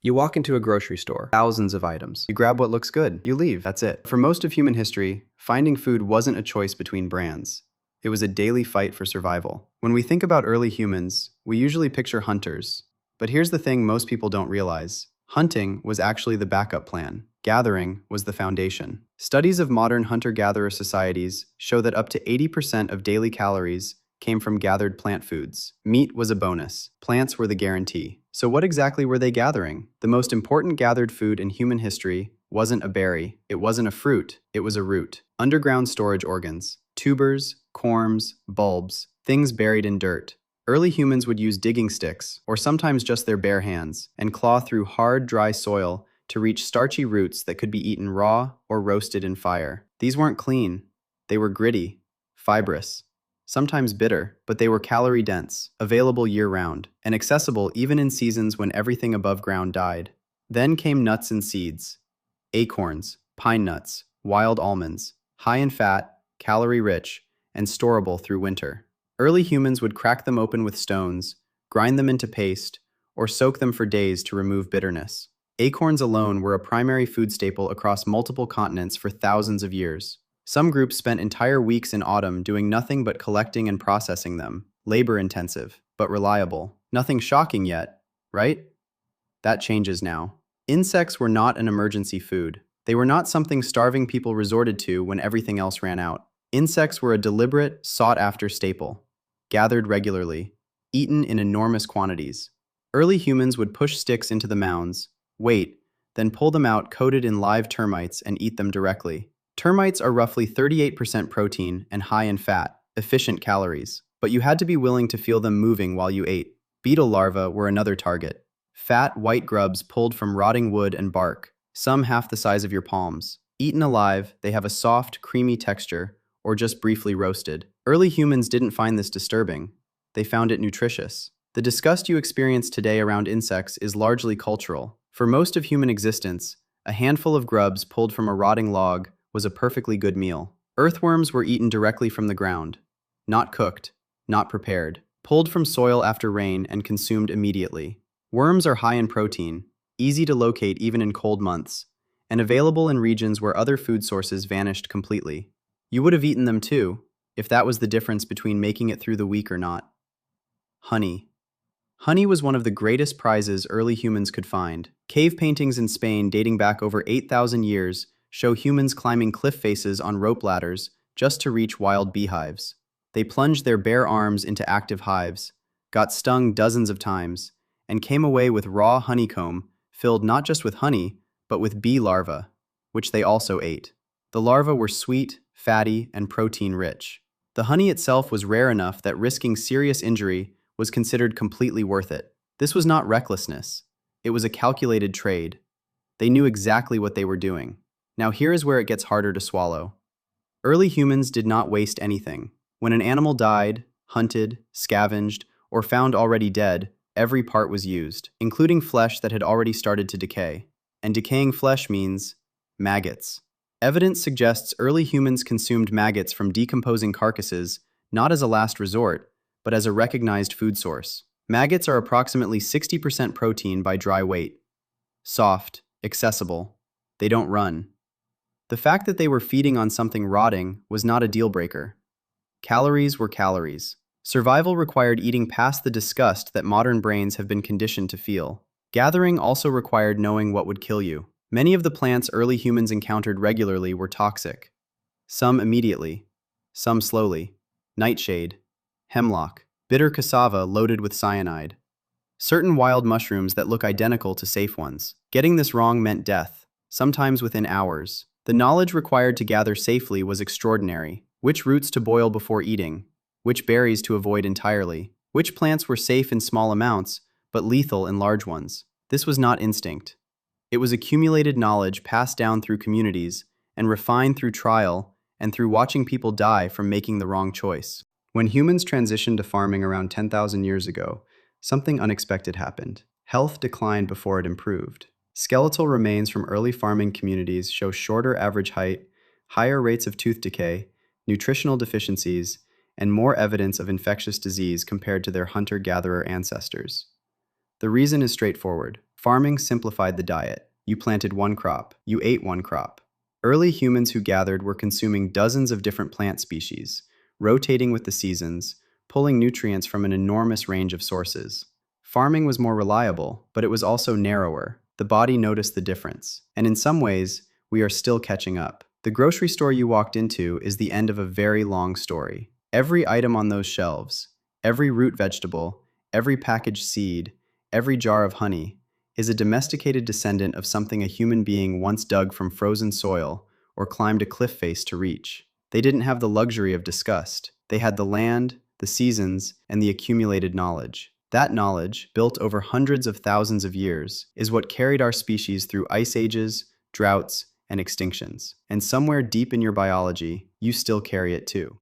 You walk into a grocery store, thousands of items. You grab what looks good, you leave, that's it. For most of human history, finding food wasn't a choice between brands. It was a daily fight for survival. When we think about early humans, we usually picture hunters. But here's the thing most people don't realize. Hunting was actually the backup plan. Gathering was the foundation. Studies of modern hunter-gatherer societies show that up to 80% of daily calories came from gathered plant foods. Meat was a bonus. Plants were the guarantee. So what exactly were they gathering? The most important gathered food in human history wasn't a berry, it wasn't a fruit, it was a root. Underground storage organs, tubers, corms, bulbs, things buried in dirt. Early humans would use digging sticks, or sometimes just their bare hands, and claw through hard, dry soil to reach starchy roots that could be eaten raw or roasted in fire. These weren't clean. They were gritty, fibrous, sometimes bitter, but they were calorie-dense, available year-round, and accessible even in seasons when everything above ground died. Then came nuts and seeds. Acorns, pine nuts, wild almonds, high in fat, calorie-rich, and storable through winter. Early humans would crack them open with stones, grind them into paste, or soak them for days to remove bitterness. Acorns alone were a primary food staple across multiple continents for thousands of years. Some groups spent entire weeks in autumn doing nothing but collecting and processing them, labor-intensive, but reliable. Nothing shocking yet, right? That changes now. Insects were not an emergency food. They were not something starving people resorted to when everything else ran out. Insects were a deliberate, sought-after staple, gathered regularly, eaten in enormous quantities. Early humans would push sticks into the mounds, wait, then pull them out coated in live termites and eat them directly. Termites are roughly 38% protein and high in fat, efficient calories, but you had to be willing to feel them moving while you ate. Beetle larvae were another target. Fat, white grubs pulled from rotting wood and bark, some half the size of your palms. Eaten alive, they have a soft, creamy texture, or just briefly roasted. Early humans didn't find this disturbing. They found it nutritious. The disgust you experience today around insects is largely cultural. For most of human existence, a handful of grubs pulled from a rotting log was a perfectly good meal. Earthworms were eaten directly from the ground, not cooked, not prepared, pulled from soil after rain and consumed immediately. Worms are high in protein, easy to locate even in cold months, and available in regions where other food sources vanished completely. You would have eaten them too, if that was the difference between making it through the week or not. Honey. Honey was one of the greatest prizes early humans could find. Cave paintings in Spain dating back over 8,000 years show humans climbing cliff faces on rope ladders just to reach wild beehives. They plunged their bare arms into active hives, got stung dozens of times, and came away with raw honeycomb filled not just with honey, but with bee larvae, which they also ate. The larvae were sweet, fatty, and protein-rich. The honey itself was rare enough that risking serious injury was considered completely worth it. This was not recklessness. It was a calculated trade. They knew exactly what they were doing. Now here is where it gets harder to swallow. Early humans did not waste anything. When an animal died, hunted, scavenged, or found already dead, every part was used, including flesh that had already started to decay. And decaying flesh means maggots. Evidence suggests early humans consumed maggots from decomposing carcasses not as a last resort, but as a recognized food source. Maggots are approximately 60% protein by dry weight. Soft, accessible. They don't run. The fact that they were feeding on something rotting was not a deal breaker. Calories were calories. Survival required eating past the disgust that modern brains have been conditioned to feel. Gathering also required knowing what would kill you. Many of the plants early humans encountered regularly were toxic. Some immediately, some slowly. Nightshade, hemlock, bitter cassava loaded with cyanide. Certain wild mushrooms that look identical to safe ones. Getting this wrong meant death, sometimes within hours. The knowledge required to gather safely was extraordinary. Which roots to boil before eating, which berries to avoid entirely, which plants were safe in small amounts, but lethal in large ones. This was not instinct. It was accumulated knowledge passed down through communities and refined through trial and through watching people die from making the wrong choice. When humans transitioned to farming around 10,000 years ago, something unexpected happened. Health declined before it improved. Skeletal remains from early farming communities show shorter average height, higher rates of tooth decay, nutritional deficiencies, and more evidence of infectious disease compared to their hunter-gatherer ancestors. The reason is straightforward. Farming simplified the diet. You planted one crop, you ate one crop. Early humans who gathered were consuming dozens of different plant species, rotating with the seasons, pulling nutrients from an enormous range of sources. Farming was more reliable, but it was also narrower. The body noticed the difference. And in some ways, we are still catching up. The grocery store you walked into is the end of a very long story. Every item on those shelves, every root vegetable, every packaged seed, every jar of honey, is a domesticated descendant of something a human being once dug from frozen soil or climbed a cliff face to reach. They didn't have the luxury of disgust. They had the land, the seasons, and the accumulated knowledge. That knowledge, built over hundreds of thousands of years, is what carried our species through ice ages, droughts, and extinctions. And somewhere deep in your biology, you still carry it too.